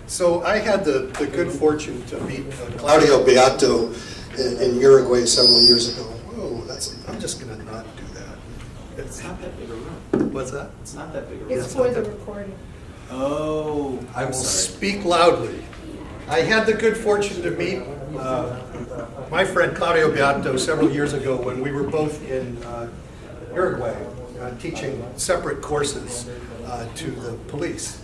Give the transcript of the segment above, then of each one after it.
So I had the good fortune to meet Claudio Beato in Uruguay several years ago. Whoa, I'm just going to not do that. It's not that big a room. What's that? It's not that big a room. It's for the recording. Oh, I will sorry. speak loudly. I had the good fortune to meet my friend Claudio Beato several years ago when we were both in Uruguay teaching separate courses to the police.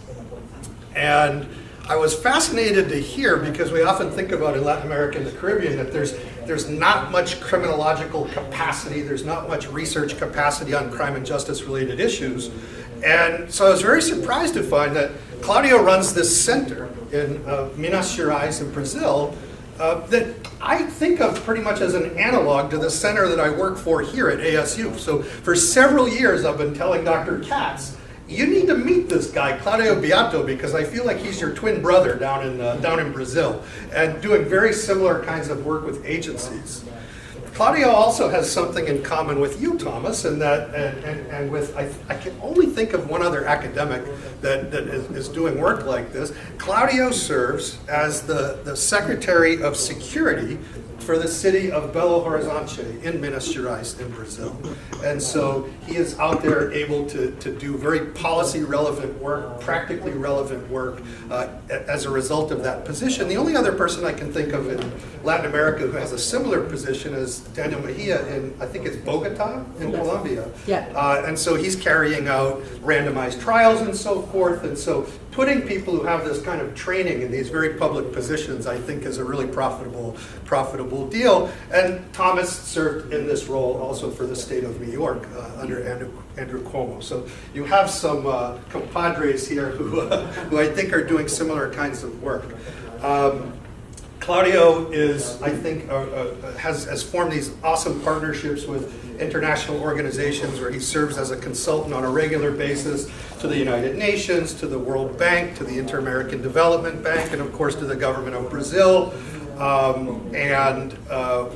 And I was fascinated to hear, because we often think about in Latin America and the Caribbean that there's not much criminological capacity, there's not much research capacity on crime and justice related issues. And so I was very surprised to find that Claudio runs this center in Minas Gerais in Brazil that I think of pretty much as an analog to the center that I work for here at ASU. So for several years I've been telling Dr. Katz, you need to meet this guy, Claudio Beato, because I feel like he's your twin brother down in Brazil and doing very similar kinds of work with agencies. Claudio also has something in common with you, Thomas, and with I can only think of one other academic that is doing work like this. Claudio serves as the Secretary of Security for the city of Belo Horizonte in Minas Gerais in Brazil. And so he is out there able to do very policy relevant work, practically relevant work as a result of that position. The only other person I can think of in Latin America who has a similar position is Daniel Mejia in, I think it's Bogota in Colombia. Yeah. And so he's carrying out randomized trials and so forth. And so putting people who have this kind of training in these very public positions, I think, is a really profitable deal. And Thomas served in this role also for the state of New York under Andrew Cuomo. So you have some compadres here who I think are doing similar kinds of work. Claudio is, I think, has formed these awesome partnerships with international organizations where he serves as a consultant on a regular basis to the United Nations, to the World Bank, to the Inter-American Development Bank, and of course to the government of Brazil.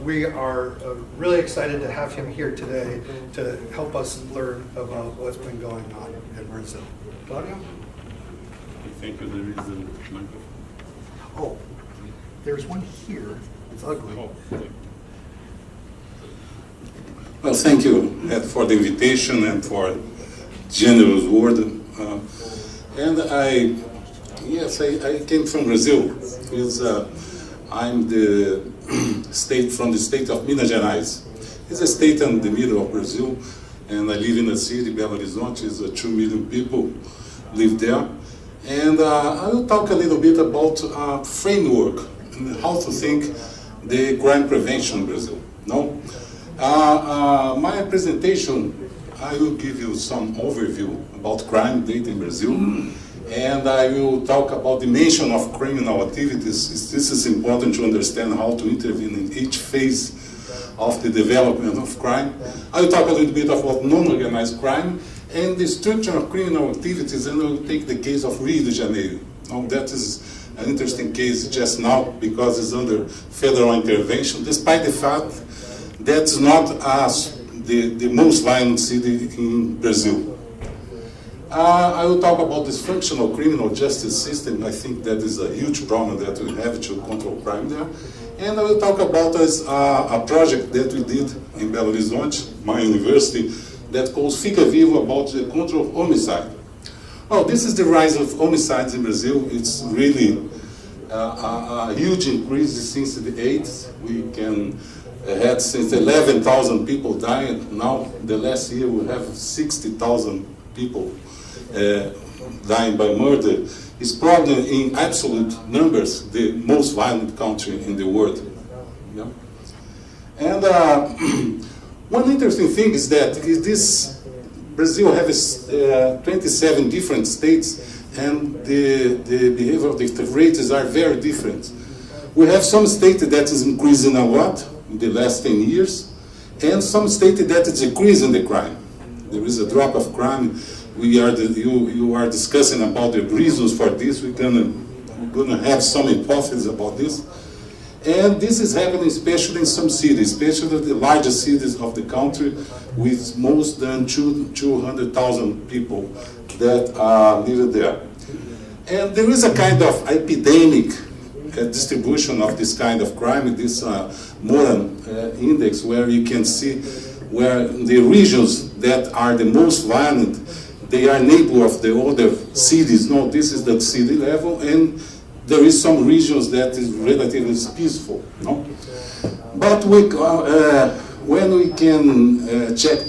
We are really excited to have him here today to help us learn about what's been going on in Brazil. Claudio? Thank you. There is a microphone. Oh, there's one here. It's ugly. Oh, thank you. Well, thank you for the invitation and for generous word. And I came from Brazil. I'm from the state of Minas Gerais. It's a state in the middle of Brazil, and I live in a city, Belo Horizonte. Is 2 million people live there. And I will talk a little bit about framework and how to think the crime prevention in Brazil. No? My presentation, I will give you some overview about crime data in Brazil, and I will talk about dimension of criminal activities. This is important to understand how to intervene in each phase of the development of crime. I will talk a little bit about non-organized crime and the structure of criminal activities, and I will take the case of Rio de Janeiro. Now, that is an interesting case just now because it's under federal intervention, despite the fact that's not the most violent city in Brazil. I will talk about dysfunctional criminal justice system. I think that is a huge problem that we have to control crime there. And I will talk about a project that we did in Belo Horizonte, my university, that calls Fica Vivo, about the control of homicide. Well, this is the rise of homicides in Brazil. It's really a huge increase since the 80s. We had since 11,000 people dying. Now, the last year, we have 60,000 people dying by murder. It's probably in absolute numbers the most violent country in the world. Yeah? And one interesting thing is that Brazil has 27 different states, and the behavior of the rates are very different. We have some states that is increasing a lot in the last 10 years, and some states that is decreasing the crime. There is a drop of crime. You are discussing about the reasons for this. We're gonna have some hypotheses about this. And this is happening especially in some cities, especially the largest cities of the country, with more than 200,000 people that live there. And there is a kind of epidemic distribution of this kind of crime, this Moran index, where you can see where the regions that are the most violent, they are neighbor of the other cities. No, this is the city level, and there is some regions that is relatively peaceful. No, but when we can check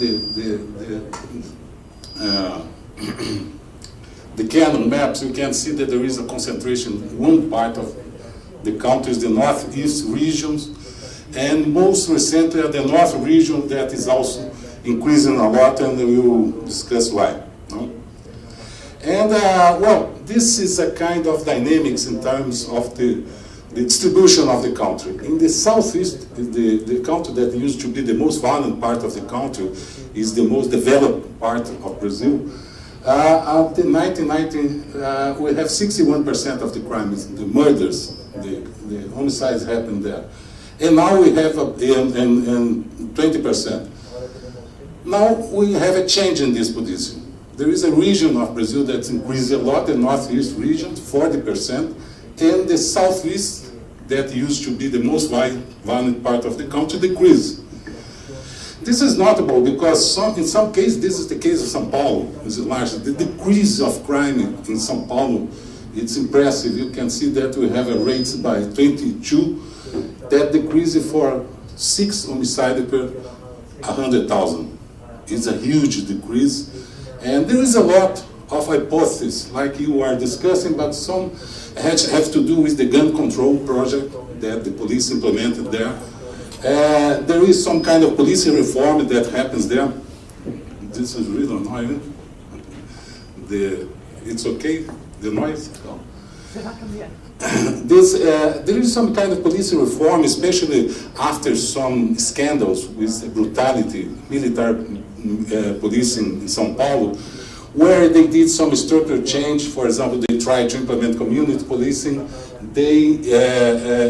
the Canon maps, we can see that there is a concentration in one part of the country, is the northeast regions, and most recently the north region that is also increasing a lot, and we will discuss why. No? And well, this is a kind of dynamics in terms of the distribution of the country. In the southeast, the country that used to be the most violent part of the country is the most developed part of Brazil. Up to 1990, we have 61% of the crimes, the murders, the homicides happened there. And now we have 20%. Now we have a change in this position. There is a region of Brazil that's increased a lot, the northeast region, 40%, and the southeast, that used to be the most violent part of the country, decreased. This is notable because in some cases, this is the case of São Paulo, is large. The decrease of crime in São Paulo, it's impressive. You can see that we have a rate by 22, that decrease for 6 homicides per 100,000. It's a huge decrease. And there is a lot of hypotheses, like you are discussing, but some have to do with the gun control project that the police implemented there. There is some kind of police reform that happens there. This is really annoying. It's okay, the noise? There is some kind of police reform, especially after some scandals with brutality, military policing in São Paulo, where they did some structural change. For example, they tried to implement community policing. They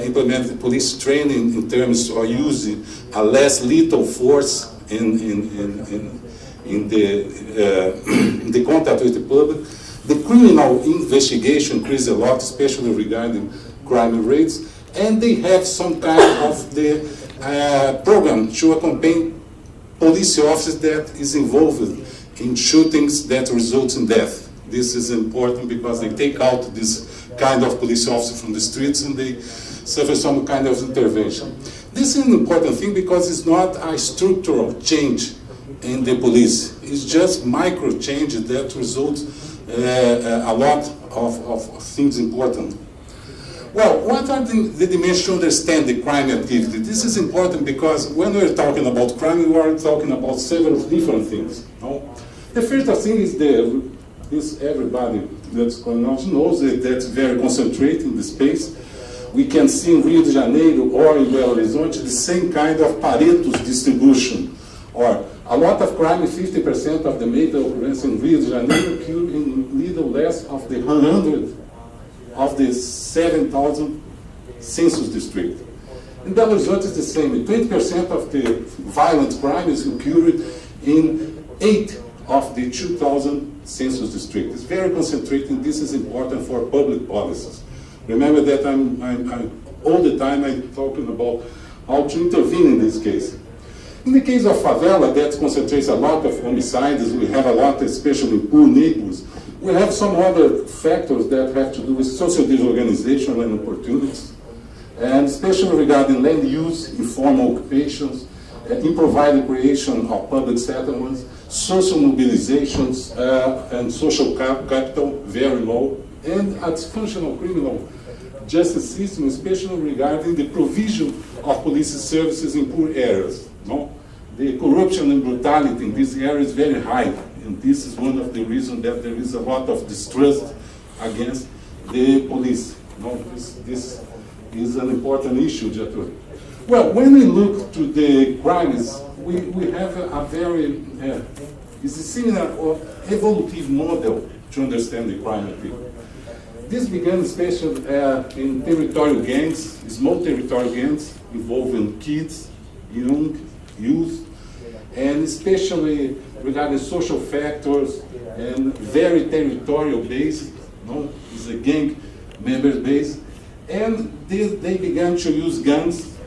implemented police training in terms of using a less lethal force in the contact with the public. The criminal investigation increased a lot, especially regarding crime rates, and they have some kind of the program to accompany police officers that is involved in shootings that result in death. This is important because they take out this kind of police officer from the streets and they suffer some kind of intervention. This is an important thing because it's not a structural change in the police. It's just micro changes that result a lot of things important. Well, what are the dimensions to understand the crime activity? This is important because when we're talking about crime, we are talking about several different things. No? The first thing is everybody that's going on knows that that's very concentrated in the space. We can see in Rio de Janeiro or in Belo Horizonte the same kind of Pareto's distribution, or a lot of crime, 50% of the major occurrence in Rio de Janeiro occur in little less of the 100 of the 7,000 census district. In Belo Horizonte it's the same. 20% of the violent crime is occurred in 8 of the 2,000 census districts. It's very concentrated. This is important for public policies. Remember that I'm all the time I'm talking about how to intervene in this case. In the case of favela, that concentrates a lot of homicides. We have a lot, especially in poor neighborhoods. We have some other factors that have to do with social disorganization and opportunities, and especially regarding land use, informal occupations, improvised creation of public settlements, social mobilizations, and social capital, very low, and a dysfunctional criminal justice system, especially regarding the provision of police services in poor areas. No? The corruption and brutality in this area is very high, and this is one of the reasons that there is a lot of distrust against the police. No? This is an important issue, Getúlio. Well, when we look to the crimes, we have a very, it's a similar or evolutive model to understand the crime activity. This began especially in territorial gangs, small territorial gangs involving kids, youth, and especially regarding social factors and very territorial based. No? It's a gang member base. And they began to use guns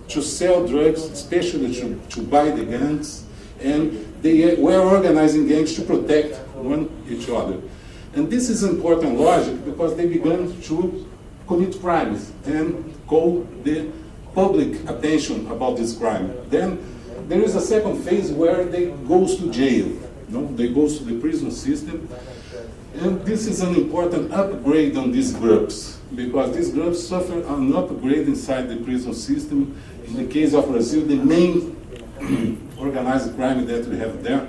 to sell drugs, especially to buy the guns. And they were organizing gangs to protect each other. And this is important logic because they began to commit crimes and call the public attention about this crime. Then there is a second phase where they goes to jail. They goes to the prison system. And this is an important upgrade on these groups because these groups suffer an upgrade inside the prison system. In the case of Brazil, the main organized crime that we have there,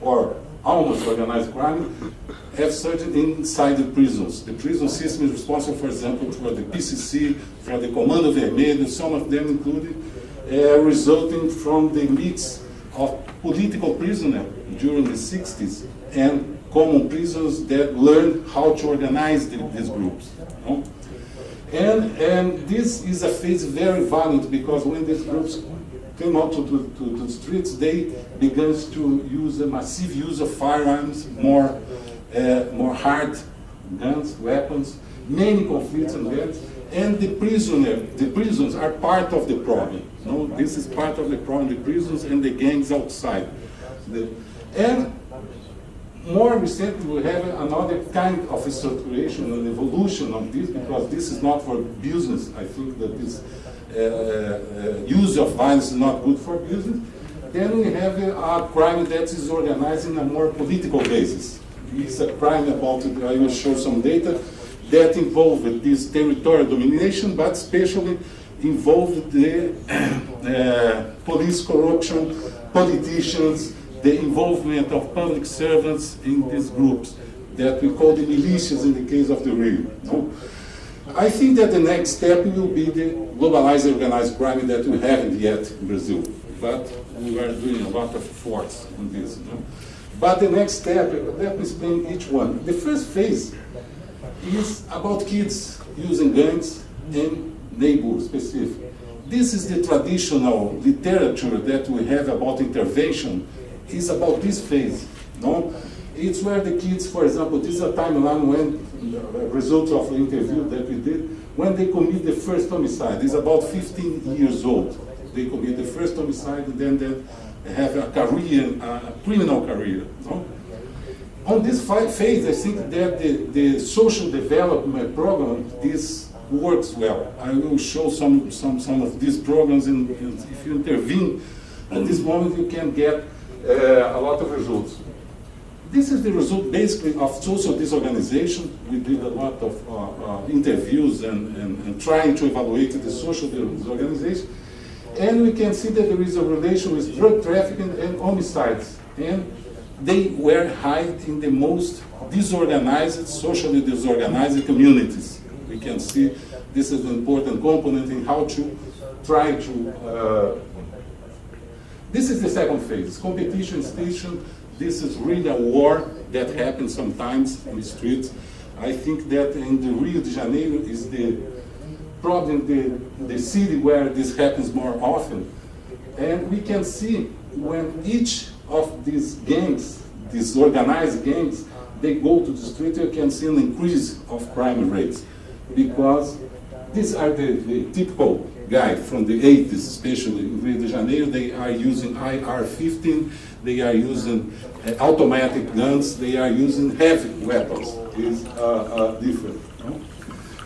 or almost organized crime, have surged inside the prisons. The prison system is responsible, for example, for the PCC, for the Comando Vermelho, some of them included, resulting from the mix of political prisoners during the 60s and common prisoners that learned how to organize these groups. And this is a phase very violent because when these groups came out to the streets, they began to use a massive use of firearms, more hard guns, weapons, many conflicts and deaths, and the prisons are part of the problem. This is part of the problem, the prisons and the gangs outside. And more recently, we have another kind of a circulation and evolution of this, because this is not for business. I think that this use of violence is not good for business. Then we have a crime that is organized in a more political basis. It's a crime about, I will show some data, that involved this territorial domination, but especially involved the police corruption, politicians, the involvement of public servants in these groups that we call the militias in the case of the Rio. I think that the next step will be the globalized organized crime that we haven't yet in Brazil, but we are doing a lot of efforts on this. But the next step, let me explain each one. The first phase is about kids using guns in neighborhoods specific. This is the traditional literature that we have about intervention, is about this phase. It's where the kids, for example, this is a timeline when results of the interview that we did, when they commit the first homicide. It's about 15 years old. They commit the first homicide and then they have a career, a criminal career. On this phase, I think that the social development program, this works well. I will show some of these programs, and if you intervene at this moment, you can get a lot of results. This is the result basically of social disorganization. We did a lot of interviews and trying to evaluate the social disorganization. And we can see that there is a relation with drug trafficking and homicides. And they were high in the most disorganized, socially disorganized communities. We can see this is an important component in how to try to this is the second phase, competition station. This is really a war that happens sometimes in the streets. I think that in the Rio de Janeiro is probably the city where this happens more often. And we can see when each of these gangs, these organized gangs, they go to the street, you can see an increase of crime rates. Because these are the typical guys from the 80s, especially in Rio de Janeiro. They are using AR-15, they are using automatic guns, they are using heavy weapons. It's different.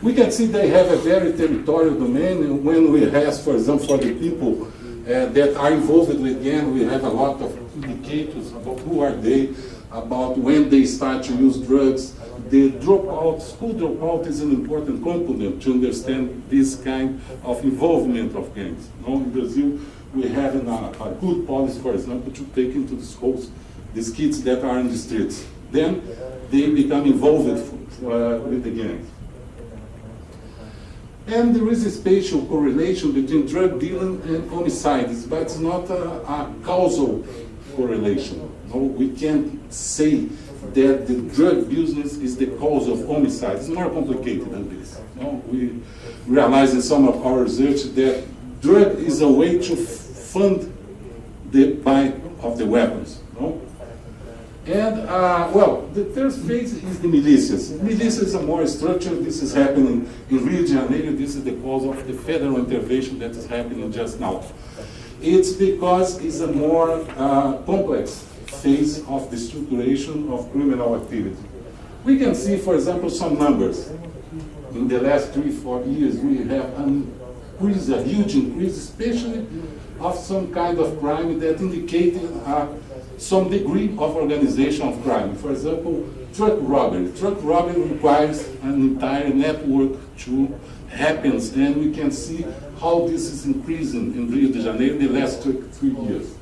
We can see they have a very territorial domain. When we ask, for example, for the people that are involved with gang, we have a lot of indicators about who are they, about when they start to use drugs. The dropout, school dropout is an important component to understand this kind of involvement of gangs. In Brazil, we have a good policy, for example, to take into the schools these kids that are in the streets. Then they become involved with the gangs. And there is a spatial correlation between drug dealing and homicides, but it's not a causal correlation. We can't say that the drug business is the cause of homicide. It's more complicated than this. We realize in some of our research that drug is a way to fund the buy of the weapons. And, well, the third phase is the militias. Militias are more structured. This is happening in Rio de Janeiro. This is the cause of the federal intervention that is happening just now. It's because it's a more complex phase of the structuration of criminal activity. We can see, for example, some numbers. In the last 3-4 years, we have a huge increase, especially of some kind of crime that indicated some degree of organization of crime. For example, truck robbery. Truck robbery requires an entire network to happen, and we can see how this is increasing in Rio de Janeiro in the last 3 years.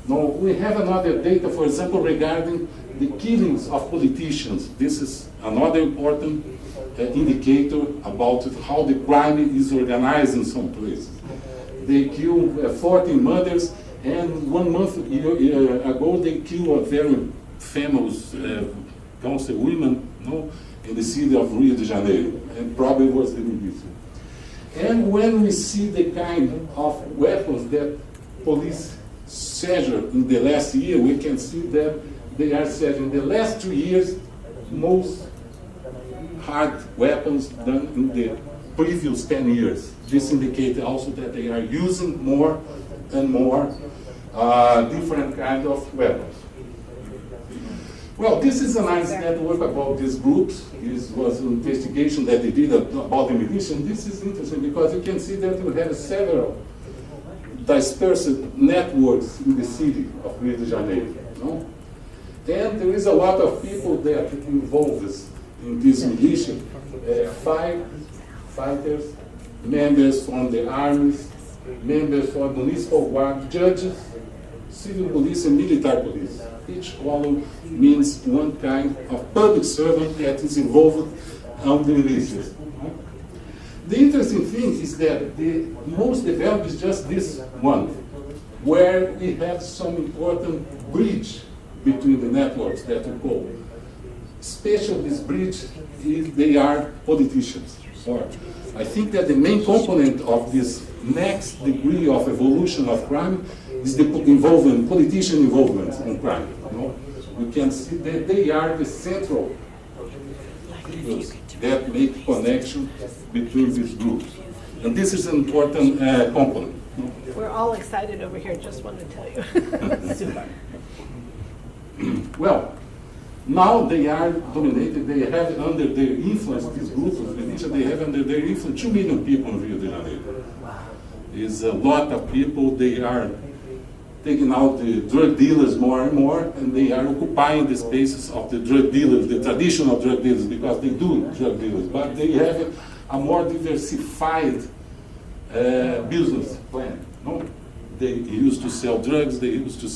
Now, we have another data, for example, regarding the killings of politicians. This is another important indicator about how the crime is organized in some places. They kill 14 mothers, and 1 month ago they killed a very famous council woman, in the city of Rio de Janeiro, and probably was the militia. And when we see the kind of weapons that police seized in the last year, we can see that they are seizing in the last 2 years most hard weapons than in the previous 10 years. This indicates also that they are using more and more different kind of weapons. Well, this is a nice network about these groups. This was an investigation that they did about the militia. This is interesting because you can see that we have several dispersed networks in the city of Rio de Janeiro. No? And there is a lot of people that involved in this militia, fighters, members from the armies, members from municipal guard, judges, civil police, and military police. Each column means one kind of public servant that is involved in the militias. The interesting thing is that the most developed is just this one, where we have some important bridge between the networks that we call. Especially this bridge is they are politicians. Or I think that the main component of this next degree of evolution of crime is the politician involvement in crime. We can see that they are the central figures that make connection between these groups. And this is an important component. We're all excited over here, just want to tell you. Super. Well, now they are dominated, they have under their influence, these groups of militia, they have under their influence 2 million people in Rio de Janeiro. It's a lot of people. They are taking out the drug dealers more and more, and they are occupying the spaces of the drug dealers, the traditional drug dealers, because they do drug dealers, but they have a more diversified business plan. No? They used to sell drugs, they used to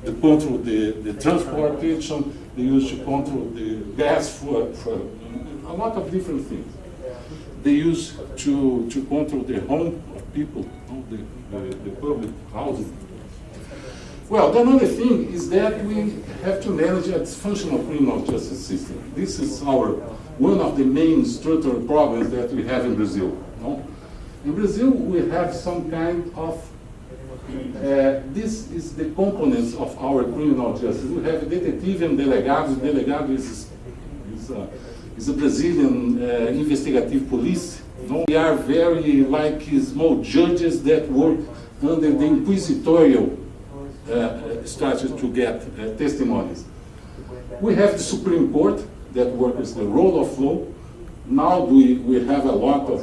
control the transportation, they used to control the gas for a lot of different things. They used to control the home of people, the public housing. Well, the another thing is that we have to manage a dysfunctional criminal justice system. This is one of the main structural problems that we have in Brazil. No? In Brazil, we have some kind of this is the components of our criminal justice. We have detetive and delegado. Delegado is a Brazilian investigative police. No? They are very like small judges that work under the inquisitorial strategy to get testimonies. We have the Supreme Court that works the role of law. Now we have a lot of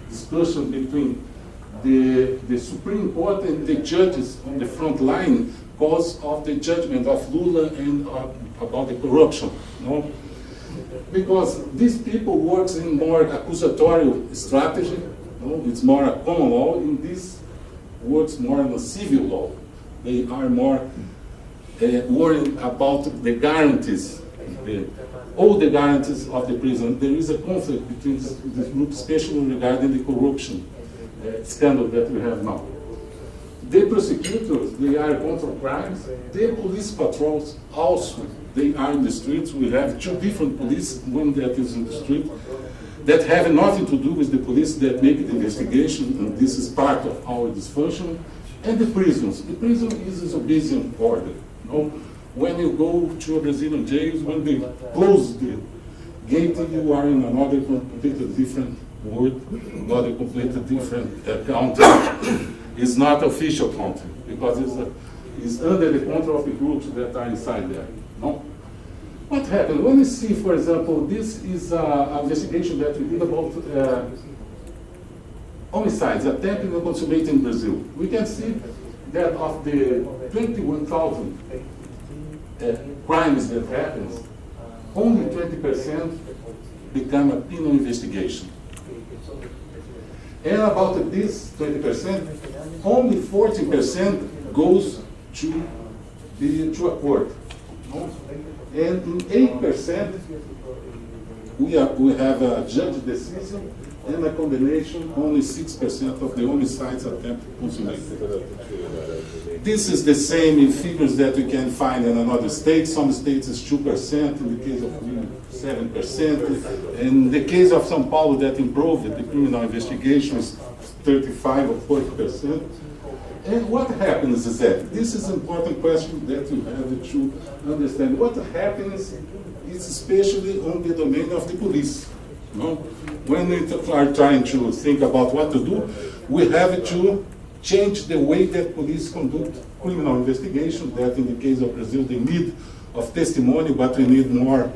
discussion between the Supreme Court and the judges on the front line because of the judgment of Lula and about the corruption. No? Because these people work in more accusatorial strategy. No? It's more a common law, and this works more in a civil law. They are more worried about the guarantees, all the guarantees of the prison. There is a conflict between this group, especially regarding the corruption scandal that we have now. The prosecutors, they are control crimes. The police patrols also, they are in the streets. We have 2 different police, one that is in the street, that have nothing to do with the police that make the investigation, and this is part of our dysfunction. And the prisons. The prison is a disobedient order. No? when you go to a Brazilian jail, when they close the gate, you are in another completely different world, another completely different country. It's not official country, because it's under the control of the groups that are inside there. No? What happened? When you see, for example, this is an investigation that we did about homicides, attempted and consummated in Brazil. We can see that of the 21,000 crimes that happens, only 20% become a penal investigation. And about this 20%, only 14% goes to a court. No? And in 8%, we have a judge decision and a condemnation, only 6% of the homicides attempted consummated. This is the same in figures that we can find in another state. Some states is 2%, in the case of Rio, 7%. In the case of São Paulo, that improved, the criminal investigation is 35 or 40%. And what happens is that, this is an important question that you have to understand. What happens is especially on the domain of the police. No? When we are trying to think about what to do, we have to change the way that police conduct criminal investigation, that in the case of Brazil, they need of testimony, but we need more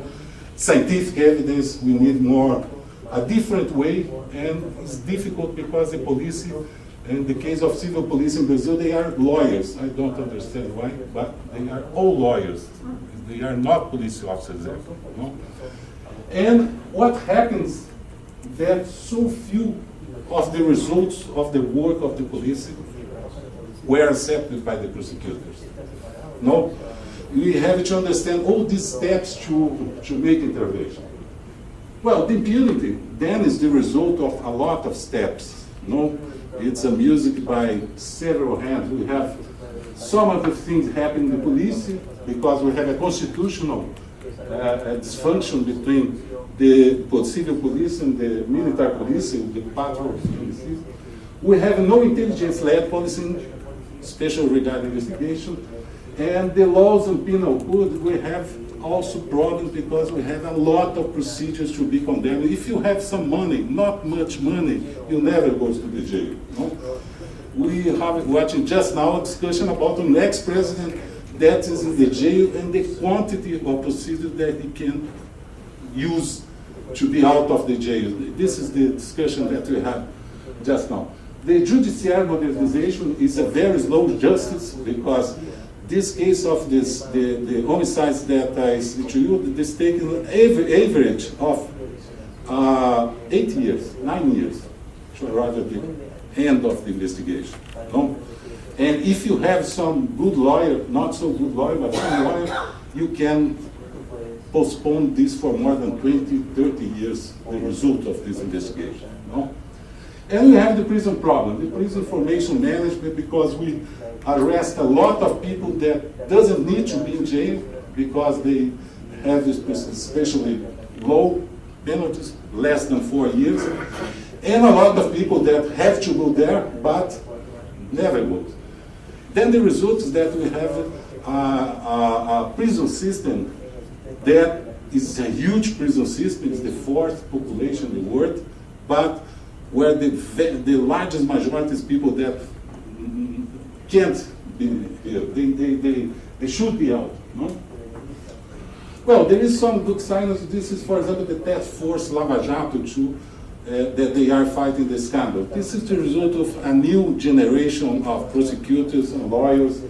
scientific evidence, we need more, a different way, and it's difficult because the police, in the case of civil police in Brazil, they are lawyers. I don't understand why, but they are all lawyers. They are not police officers. No? And what happens that so few of the results of the work of the police were accepted by the prosecutors. No? We have to understand all these steps to make intervention. Well, the impunity then is the result of a lot of steps. No? It's a music by several hands. We have some of the things happen in the police because we have a constitutional dysfunction between the civil police and the military police, the patrol police. We have no intelligence-led policing, especially regarding investigation. And the laws and penal code, we have also problems because we have a lot of procedures to be condemned. If you have some money, not much money, you never go to the jail. No? We have watching just now a discussion about the next president that is in the jail and the quantity of procedures that he can use to be out of the jail. This is the discussion that we have just now. The judicial modernization is a very slow justice because this case of the homicides that I said to you, this taken an average of 8 years, 9 years, to rather the end of the investigation. No? And if you have some good lawyer, not so good lawyer, but some lawyer, you can postpone this for more than 20, 30 years, the result of this investigation. No? And we have the prison problem, the prison information management, because we arrest a lot of people that doesn't need to be in jail because they have especially low penalties, less than 4 years, and a lot of people that have to go there but never go. Then the result is that we have a prison system that is a huge prison system. It's the 4th population in the world, but where the largest majority is people that can't be here. They should be out. No? Well, there is some good signs. This is, for example, the task force Lava Jato that they are fighting the scandal. This is the result of a new generation of prosecutors and lawyers,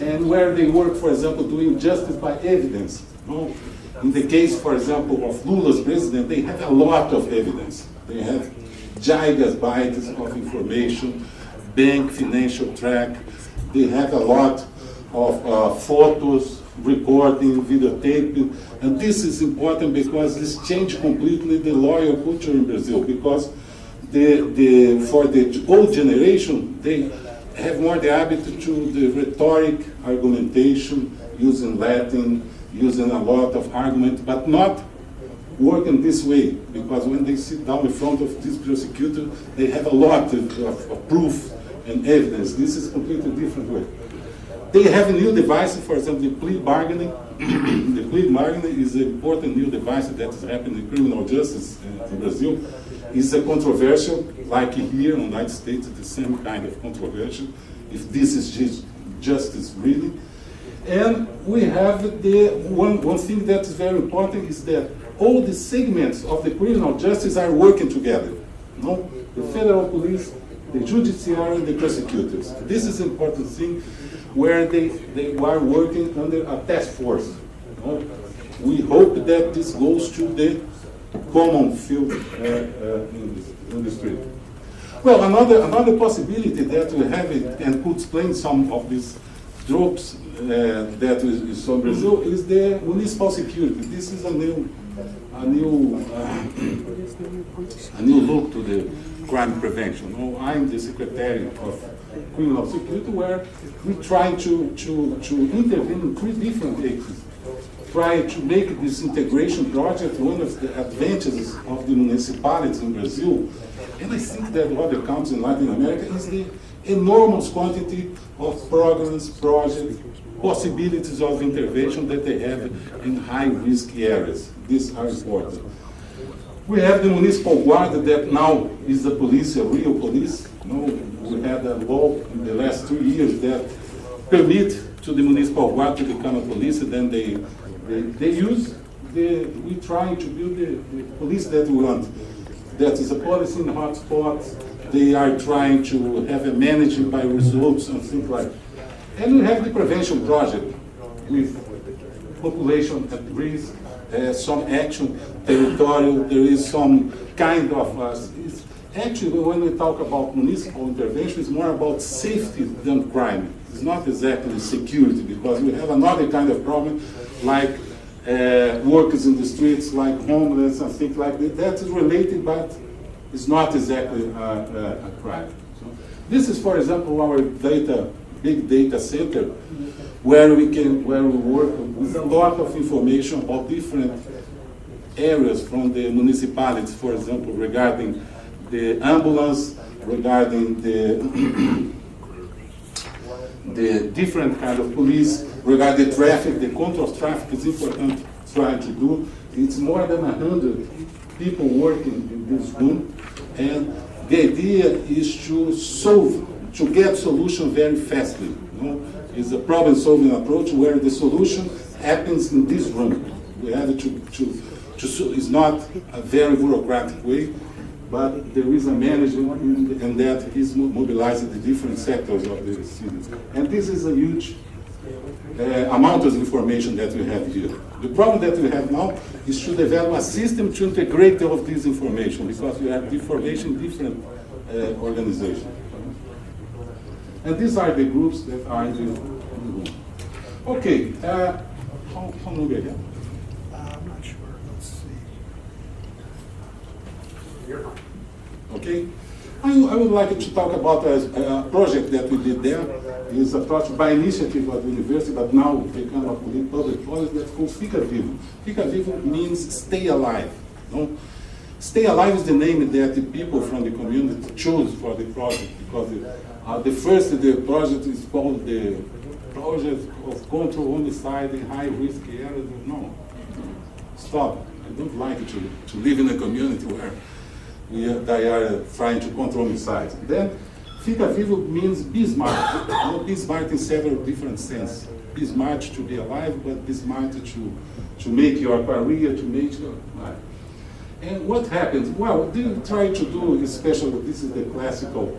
and where they work, for example, doing justice by evidence. No? In the case, for example, of Lula's president, they have a lot of evidence. They have gigabytes of information, bank financial track. They have a lot of photos, recording, videotaping, and this is important because this changed completely the lawyer culture in Brazil. Because for the old generation, they have more the habit to the rhetoric, argumentation, using Latin, using a lot of argument, but not working this way, because when they sit down in front of this prosecutor, they have a lot of proof and evidence. This is a completely different way. They have a new device, for example, the plea bargaining. The plea bargaining is an important new device that is happening in criminal justice in Brazil. It's a controversial, like here in the United States, it's the same kind of controversial, if this is justice really. And we have one thing that is very important is that all the segments of the criminal justice are working together. No? The federal police, the judiciary, the prosecutors. This is an important thing where they are working under a task force. No? We hope that this goes to the common field in the street. Well, another possibility that we have and could explain some of these drops that we saw in Brazil is the municipal security. This is a new look to the crime prevention. I'm the secretary of criminal security, where we try to intervene in 3 different areas. Try to make this integration project one of the advantages of the municipalities in Brazil. And I think that what counts in Latin America is the enormous quantity of programs, projects, possibilities of intervention that they have in high-risk areas. These are important. We have the municipal guard that now is the police, a real police. We had a law in the last 2 years that permit to the municipal guard to become a police, and then we try to build the police that we want. That is a policy in hotspots. They are trying to have a management by results and things like that. And we have the prevention project with population at risk, some action, territorial, there is some kind of, actually when we talk about municipal intervention, it's more about safety than crime. It's not exactly security, because we have another kind of problem, like workers in the streets, like homeless and things like that. That is related, but it's not exactly a crime. So this is, for example, our big data center, where we work with a lot of information about different areas from the municipalities, for example, regarding the ambulance, regarding the different kind of police, regarding traffic. The control of traffic is important trying to do. It's more than 100 people working in this room, and the idea is to get solution very fastly. It's a problem-solving approach where the solution happens in this room. We have it's not a very bureaucratic way, but there is a management, and that is mobilizing the different sectors of the city. And this is a huge amount of information that we have here. The problem that we have now is to develop a system to integrate all of this information, because we have information in different organizations. And these are the groups that are in the room. Okay, how long we have? I'm not sure, let's see. Okay, I would like to talk about a project that we did there. It's a project by initiative of the university, but now become a public policy that's called Fica Vivo. Fica Vivo means stay alive. No? Stay alive is the name that the people from the community chose for the project, because the project is called the Project of Control Homicide in High-Risk Areas. No, stop. I don't like to live in a community where they are trying to control homicide. Then, Fica Vivo means be smart. Be smart in several different senses. Be smart to be alive, but be smart to make your career, to make your life. And what happens? Well, what they try to do, especially, this is the classical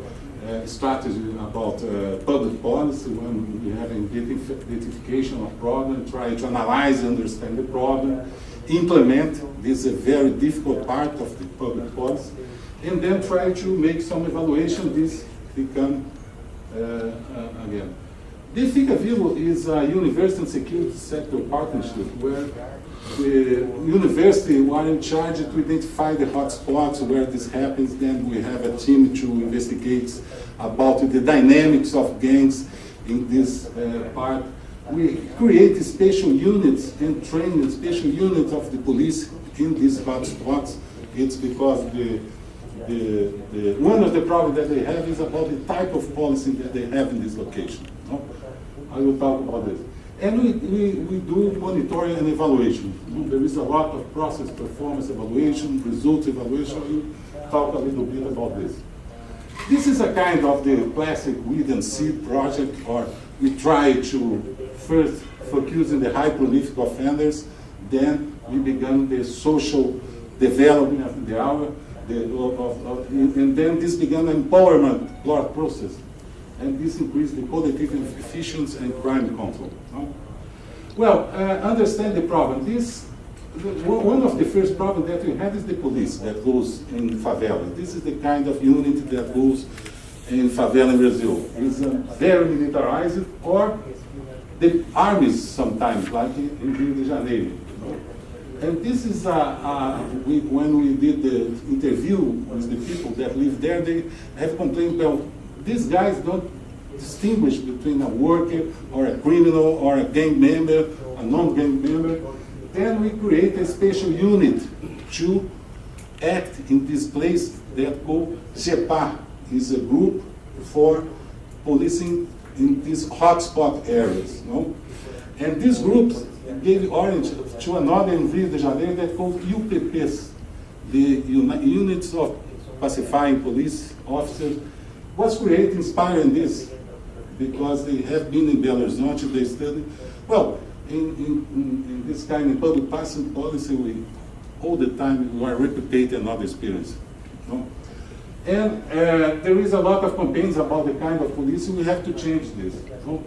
strategy about public policy, when we have identification of problem, try to analyze and understand the problem, implement, this is a very difficult part of the public policy, and then try to make some evaluation, this become again. The Fica Vivo is a university and security sector partnership where the university are in charge to identify the hotspots where this happens. Then we have a team to investigate about the dynamics of gangs in this part. We create special units and train special units of the police in these hotspots. It's because one of the problems that they have is about the type of policy that they have in this location. No? I will talk about this. And we do monitoring and evaluation. There is a lot of process performance evaluation, results evaluation. We'll talk a little bit about this. This is a kind of the classic weed and seed project, or we try to first focus on the high prolific offenders, then we began the social development of the hour, and then this began an empowerment process. And this increased the collective efficiency and crime control. No? Well, understand the problem. One of the first problems that we have is the police that goes in favela. This is the kind of unit that goes in favela in Brazil. It's very militarized, or the armies sometimes, like in Rio de Janeiro. You know? And this is, when we did the interview with the people that live there, they have complained, well, these guys don't distinguish between a worker or a criminal or a gang member, a non-gang member. Then we create a special unit to act in this place that called GEPAR. Is a group for policing in these hotspot areas. No? And these groups gave origin to another in Rio de Janeiro that called UPPs, the Units of Pacifying Police Officers. Was created inspiring this, because they have been in Belo Horizonte, they study. Well, in this kind of public policy, we all the time we are replicating another experience. No? And there is a lot of campaigns about the kind of police, we have to change this. No?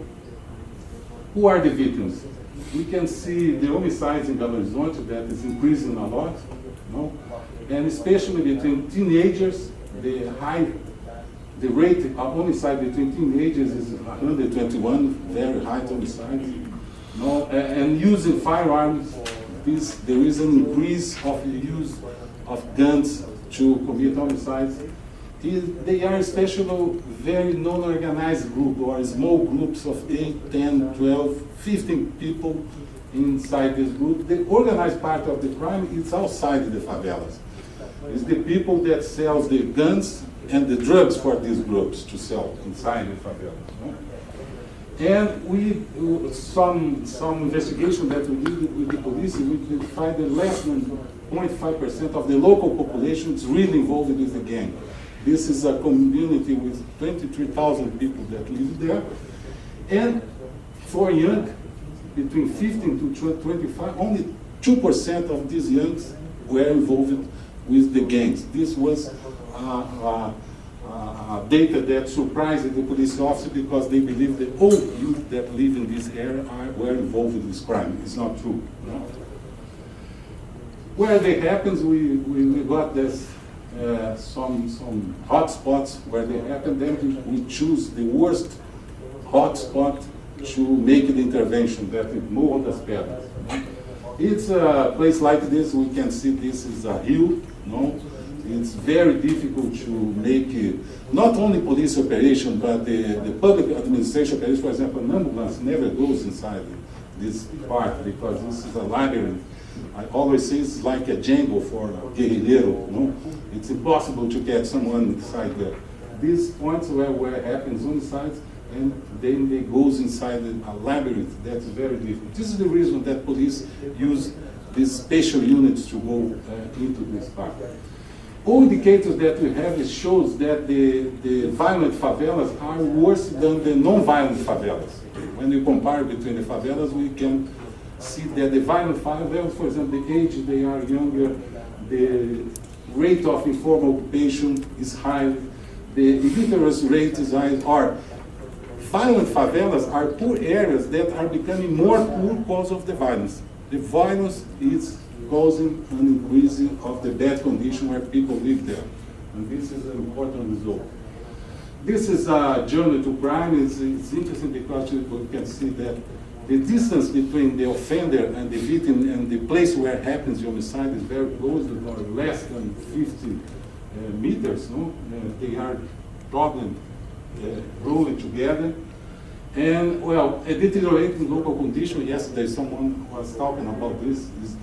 Who are the victims? We can see the homicides in Belo Horizonte that is increasing a lot, no? And especially between teenagers, the rate of homicide between teenagers is 121, very high homicide. No? And using firearms, there is an increase of the use of guns to commit homicides. They are especially very non-organized group, or small groups of 8, 10, 12, 15 people inside this group. The organized part of the crime is outside the favelas. It's the people that sells the guns and the drugs for these groups to sell inside the favelas. No? And some investigation that we did with the police, we could find that less than 0.5% of the local population is really involved with the gang. This is a community with 23,000 people that live there. And for young, between 15 to 25, only 2% of these youngs were involved with the gangs. This was data that surprised the police officer, because they believe that all youth that live in this area were involved in this crime. It's not true. No? Where they happens, we got this some hot spots where they happen. Then we choose the worst hot spot to make the intervention. That is Morro das Pedras. It's a place like this. We can see this is a hill. No, it's very difficult to make not only police operation, but the public administration operation. For example, an ambulance never goes inside this part, because this is a labyrinth. I always say it's like a jungle for a guerrillero. No? It's impossible to get someone inside there. These points where it happens on the sides, and then they goes inside a labyrinth. That's very difficult. This is the reason that police use these special units to go into this part. All indicators that we have shows that the violent favelas are worse than the non-violent favelas. When we compare between the favelas, we can see that the violent favelas, for example, the age they are younger, the rate of informal occupation is high, the illiteracy rate is high, or violent favelas are poor areas that are becoming more poor because of the violence. The violence is causing an increase of the bad condition where people live there. And this is an important result. This is a journey to crime. It's interesting because you can see that the distance between the offender and the victim and the place where it happens the homicide is very close, or less than 50 meters. No? They are probably rolling together. And, well, a deteriorating local condition. Yesterday someone was talking about this, is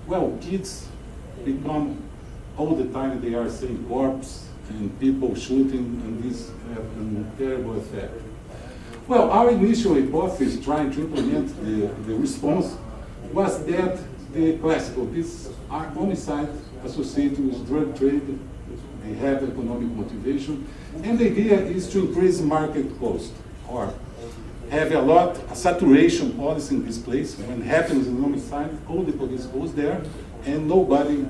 well, kids become, all the time they are saying corpse, and people shooting, and this have a terrible effect. Well, our initial hypothesis trying to implement the response was that the classical, these are homicide associated with drug trade, they have economic motivation, and the idea is to increase market cost, or have a saturation policy in this place. When happens in homicide, all the police goes there, and nobody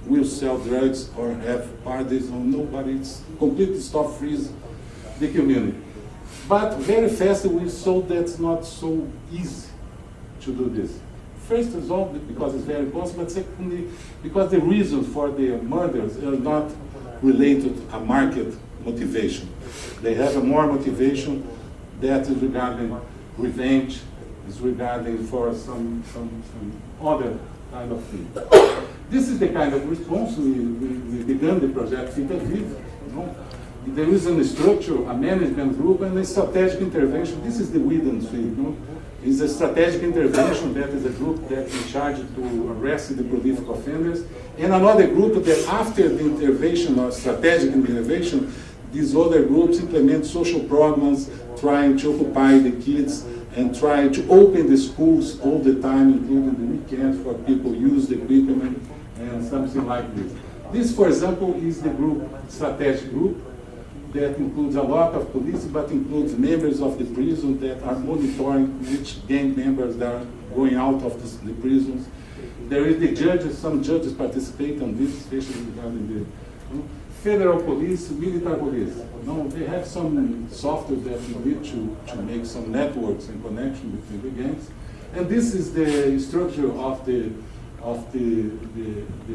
will sell drugs or have parties, or nobody, it's completely stop freeze the community. But very fast we saw that's not so easy to do this. First of all, because it's very costly, but secondly, because the reasons for the murders are not related to a market motivation. They have a more motivation that is regarding revenge, is regarding for some other kind of thing. This is the kind of response we began the project Fita Viva. There is a structure, a management group, and a strategic intervention. This is the Whedon suite. It's a strategic intervention that is a group that is in charge to arrest the prolific offenders, and another group that after the intervention or strategic intervention, these other groups implement social programs, trying to occupy the kids and try to open the schools all the time, including the weekends, for people use the equipment and something like this. This, for example, is the group, strategic group, that includes a lot of police, but includes members of the prison that are monitoring which gang members that are going out of the prisons. There is the judges, some judges participate on this, especially regarding the federal police, military police. They have some software that you need to make some networks and connection between the gangs. And this is the structure of the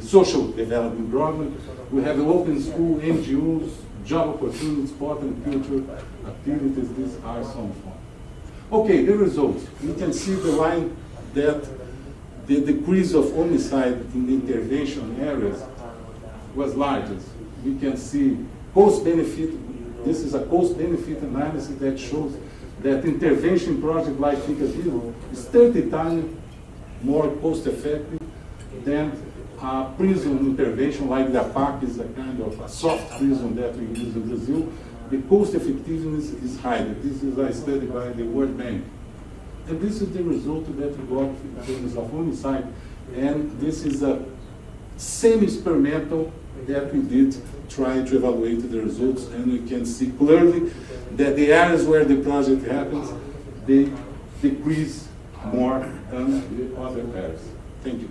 social development program. We have an open school, NGOs, job opportunities, sport and culture activities. These are some fun. Okay, the results. You can see the line that the decrease of homicide in the intervention areas was largest. We can see cost-benefit. This is a cost-benefit analysis that shows that intervention project like Fita Viva is 30 times more cost-effective than a prison intervention like the APAC is a kind of a soft prison that we use in Brazil. The cost effectiveness is higher. This is a study by the World Bank. And this is the result that we got in terms of homicide. And this is a semi-experimental that we did try to evaluate the results. And we can see clearly that the areas where the project happens, they decrease more than the other areas. Thank you.